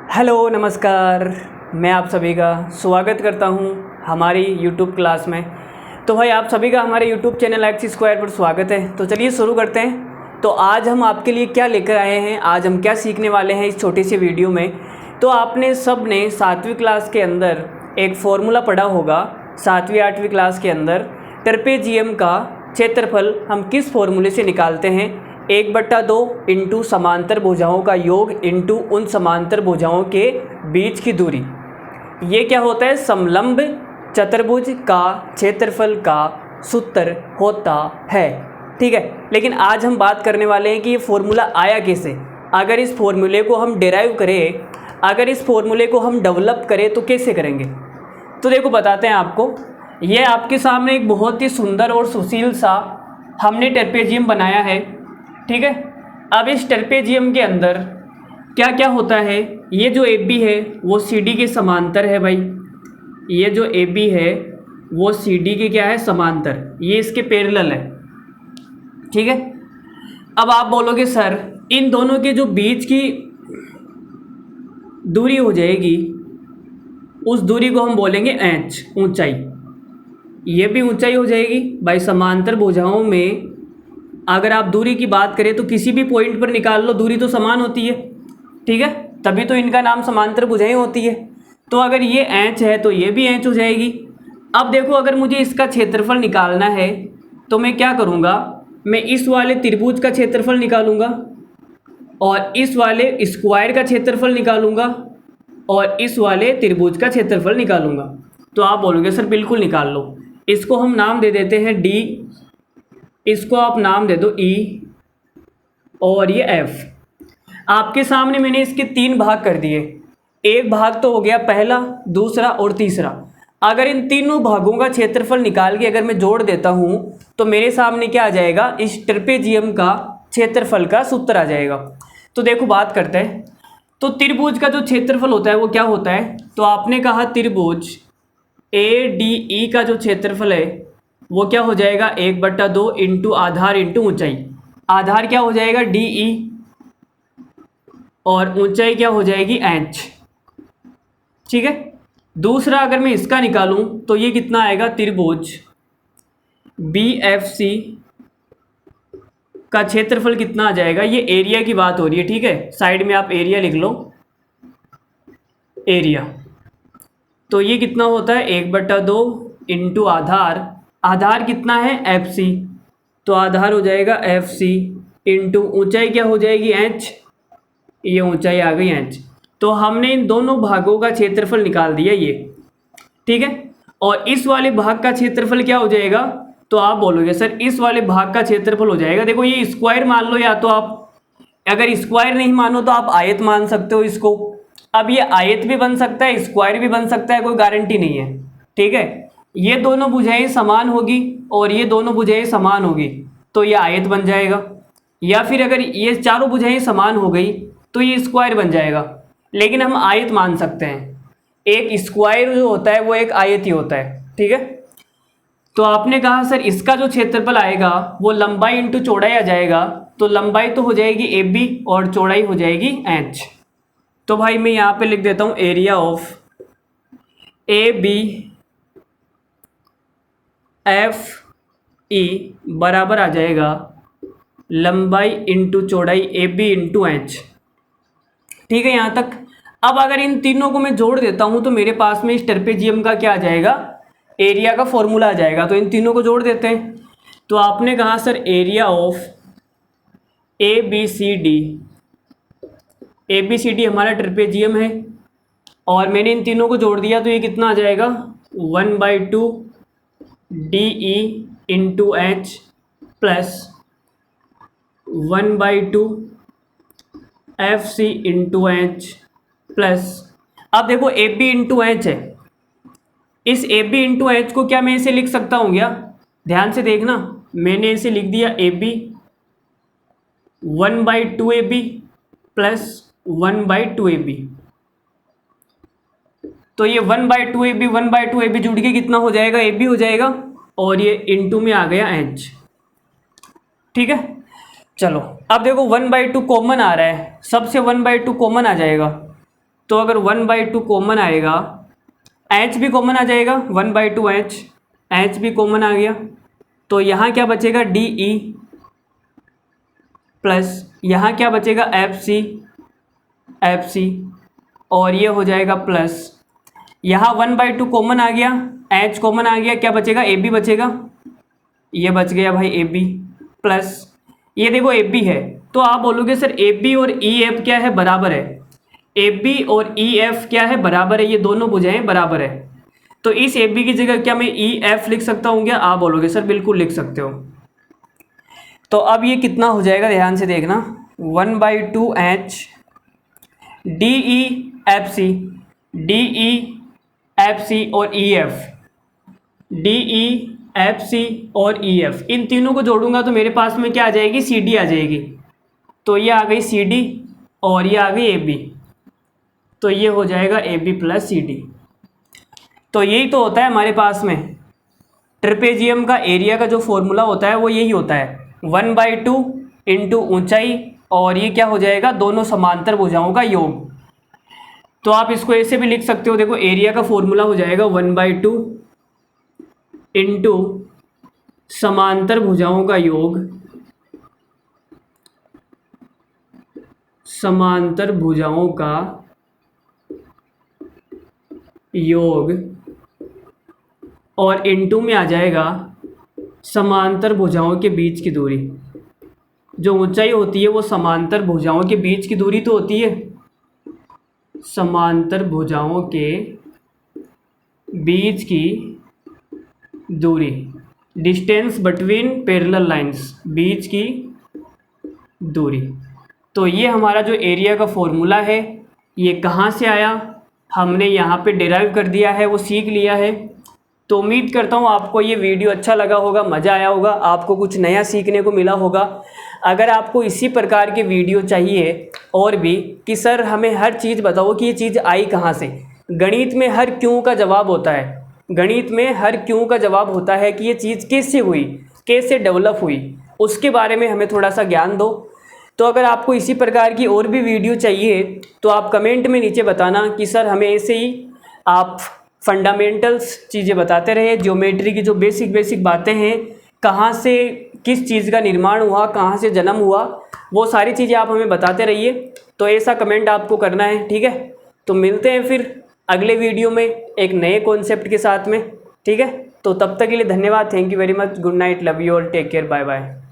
Hello नमस्कार। मैं आप सभी का स्वागत करता हूं हमारी यूट्यूब क्लास में। तो भाई आप सभी का हमारे यूट्यूब चैनल एक्स स्क्वायर पर स्वागत है। तो चलिए शुरू करते हैं। तो आज हम आपके लिए क्या लेकर आए हैं, आज हम क्या सीखने वाले हैं इस छोटी सी वीडियो में। तो आपने सब ने 7वीं क्लास के अंदर एक फॉर्मूला पढ़ा होगा। 7वीं 8वीं क्लास के अंदर ट्रेपेजियम का क्षेत्रफल हम किस फॉर्मूले से निकालते हैं, 1/2 इंटू समांतर भुजाओं का योग इंटू उन समांतर भुजाओं के बीच की दूरी। ये क्या होता है, समलंब चतुर्भुज का क्षेत्रफल का सूत्र होता है। ठीक है, लेकिन आज हम बात करने वाले हैं कि ये फॉर्मूला आया कैसे। अगर इस फॉर्मूले को हम डिराइव करें, अगर इस फॉर्मूले को हम डेवलप करें तो कैसे करेंगे। तो देखो बताते हैं आपको। ये आपके सामने एक बहुत ही सुंदर और सुशील सा हमने ट्रेपेजियम बनाया है। ठीक है, अब इस ट्रेपेजियम के अंदर क्या क्या होता है, ये जो AB है वो CD के समांतर है भाई। ये जो AB है वो CD के क्या है, समांतर, ये इसके पैरेलल है। ठीक है, अब आप बोलोगे सर इन दोनों के जो बीच की दूरी हो जाएगी उस दूरी को हम बोलेंगे h, ऊंचाई। ये भी ऊंचाई हो जाएगी भाई। समांतर भुजाओं में अगर आप दूरी की बात करें तो किसी भी पॉइंट पर निकाल लो, दूरी तो समान होती है। ठीक है, तभी तो इनका नाम समांतर भुजाएं होती है। तो अगर ये h है तो ये भी h हो जाएगी। अब देखो अगर मुझे इसका क्षेत्रफल निकालना है तो मैं क्या करूँगा, मैं इस वाले त्रिभुज का क्षेत्रफल निकालूंगा और इस वाले स्क्वायर का क्षेत्रफल निकालूंगा और इस वाले त्रिभुज का क्षेत्रफल निकालूंगा। तो आप बोलोगे सर बिल्कुल निकाल लो। इसको हम नाम दे देते हैं D, इसको आप नाम दे दो E और ये F। आपके सामने मैंने इसके 3 भाग कर दिए। एक भाग तो हो गया पहला, दूसरा और तीसरा। अगर इन तीनों भागों का क्षेत्रफल निकाल के अगर मैं जोड़ देता हूँ तो मेरे सामने क्या आ जाएगा, इस ट्रेपेजियम का क्षेत्रफल का सूत्र आ जाएगा। तो देखो बात करते हैं। तो त्रिभुज का जो क्षेत्रफल होता है वो क्या होता है, तो आपने कहा त्रिभुज ADE का जो क्षेत्रफल है वो क्या हो जाएगा, 1/2 इंटू आधार इंटू ऊंचाई। आधार क्या हो जाएगा DE और ऊंचाई क्या हो जाएगी h। ठीक है, दूसरा अगर मैं इसका निकालूं तो ये कितना आएगा, त्रिभुज BFC का क्षेत्रफल कितना आ जाएगा। ये एरिया की बात हो रही है। ठीक है, साइड में आप एरिया लिख लो, एरिया। तो ये कितना होता है, 1/2 इंटू आधार, आधार कितना है FC, तो आधार हो जाएगा FC इंटू ऊंचाई क्या हो जाएगी h, ये ऊंचाई आ गई h। तो हमने इन दोनों भागों का क्षेत्रफल निकाल दिया ये। ठीक है, और इस वाले भाग का क्षेत्रफल क्या हो जाएगा, तो आप बोलोगे सर इस वाले भाग का क्षेत्रफल हो जाएगा, देखो ये स्क्वायर मान लो, या तो आप अगर स्क्वायर नहीं मानो तो आप आयत मान सकते हो इसको। अब ये आयत भी बन सकता है, स्क्वायर भी बन सकता है, कोई गारंटी नहीं है। ठीक है, ये दोनों भुजाएं समान होगी और ये दोनों भुजाएं समान होगी तो ये आयत बन जाएगा, या फिर अगर ये चारों भुजाएं समान हो गई तो ये स्क्वायर बन जाएगा। लेकिन हम आयत मान सकते हैं, एक स्क्वायर जो होता है वो एक आयत ही होता है। ठीक है, तो आपने कहा सर इसका जो क्षेत्रफल आएगा वो लंबाई इंटू चौड़ाई आ जाएगा, तो लंबाई तो हो जाएगी AB और चौड़ाई हो जाएगी h। तो भाई मैं यहाँ पे लिख देता हूँ एरिया ऑफ AB FE बराबर आ जाएगा लंबाई इंटू चौड़ाई AB इंटू h। ठीक है यहाँ तक। अब अगर इन तीनों को मैं जोड़ देता हूँ तो मेरे पास में इस ट्रेपेजियम का क्या आ जाएगा, एरिया का फॉर्मूला आ जाएगा। तो इन तीनों को जोड़ देते हैं। तो आपने कहा सर एरिया ऑफ ABCD हमारा ट्रेपेजियम है और मैंने इन तीनों को जोड़ दिया तो ये कितना आ जाएगा, 1/2 DE into h plus 1/2 FC into h plus, अब देखो AB इंटू h है, इस AB इंटू h को क्या मैं इसे लिख सकता हूँ क्या, ध्यान से देखना, मैंने इसे लिख दिया AB 1/2 AB प्लस 1/2 AB। तो ये 1/2 AB 1/2 AB जुड़ के कितना हो जाएगा, AB हो जाएगा और ये इंटू में आ गया h। ठीक है, चलो अब देखो 1/2 कॉमन आ रहा है, सबसे 1/2 कॉमन आ जाएगा तो अगर 1/2 कॉमन आएगा, एच भी कॉमन आ जाएगा, 1/2 एच भी कॉमन आ गया, तो यहाँ क्या बचेगा डी ई प्लस यहाँ क्या बचेगा एफ सी और ये हो जाएगा प्लस यहाँ 1/2 कॉमन आ गया, एच कॉमन आ गया, क्या बचेगा ए बी बचेगा, ये बच गया भाई ए बी प्लस ये देखो ए बी है, तो आप बोलोगे सर ए बी और ई एफ क्या है बराबर है, ए बी और ई एफ क्या है बराबर है, ये दोनों भुजाएं बराबर है, तो इस ए बी की जगह क्या मैं ई एफ लिख सकता हूँ क्या, आप बोलोगे सर बिल्कुल लिख सकते हो। तो अब ये कितना हो जाएगा ध्यान से देखना, 1/2 H D E F C और E F, D E F C और ई एफ, इन तीनों को जोड़ूंगा तो मेरे पास में क्या आ जाएगी सी डी आ जाएगी, तो ये आ गई सी डी और ये आ गई ए बी, तो ये हो जाएगा A B plus C D. तो यही तो होता है हमारे पास में ट्रेपेजियम का एरिया का जो फॉर्मूला होता है वो यही होता है, 1/2 इंटू ऊंचाई और ये क्या हो जाएगा दोनों समांतर भुजाओं का योग। तो आप इसको ऐसे भी लिख सकते हो, देखो एरिया का फॉर्मूला हो जाएगा 1/2 इंटू समांतर भुजाओं का योग, समांतर भुजाओं का योग और इंटू में आ जाएगा समांतर भुजाओं के बीच की दूरी, जो ऊंचाई होती है वो समांतर भुजाओं के बीच की दूरी तो होती है, समांतर भुजाओं के बीच की दूरी, डिस्टेंस बिटवीन पैरेलल लाइंस, बीच की दूरी। तो ये हमारा जो एरिया का फॉर्मूला है ये कहाँ से आया, हमने यहाँ पे डिराइव कर दिया है, वो सीख लिया है। तो उम्मीद करता हूँ आपको ये वीडियो अच्छा लगा होगा, मज़ा आया होगा, आपको कुछ नया सीखने को मिला होगा। अगर आपको इसी प्रकार के वीडियो चाहिए और भी कि सर हमें हर चीज़ बताओ कि ये चीज़ आई कहाँ से, गणित में हर क्यों का जवाब होता है, गणित में हर क्यों का जवाब होता है कि ये चीज़ कैसे हुई, कैसे डेवलप हुई, उसके बारे में हमें थोड़ा सा ज्ञान दो। तो अगर आपको इसी प्रकार की और भी वीडियो चाहिए तो आप कमेंट में नीचे बताना कि सर हमें ऐसे ही आप फंडामेंटल्स चीज़ें बताते रहे, ज्योमेट्री की जो बेसिक बातें हैं, कहाँ से किस चीज़ का निर्माण हुआ, कहाँ से जन्म हुआ, वो सारी चीज़ें आप हमें बताते रहिए। तो ऐसा कमेंट आपको करना है, ठीक है। तो मिलते हैं फिर अगले वीडियो में एक नए कॉन्सेप्ट के साथ में, ठीक है। तो तब तक के लिए धन्यवाद, thank you very much, good night, love you all, take care, bye bye.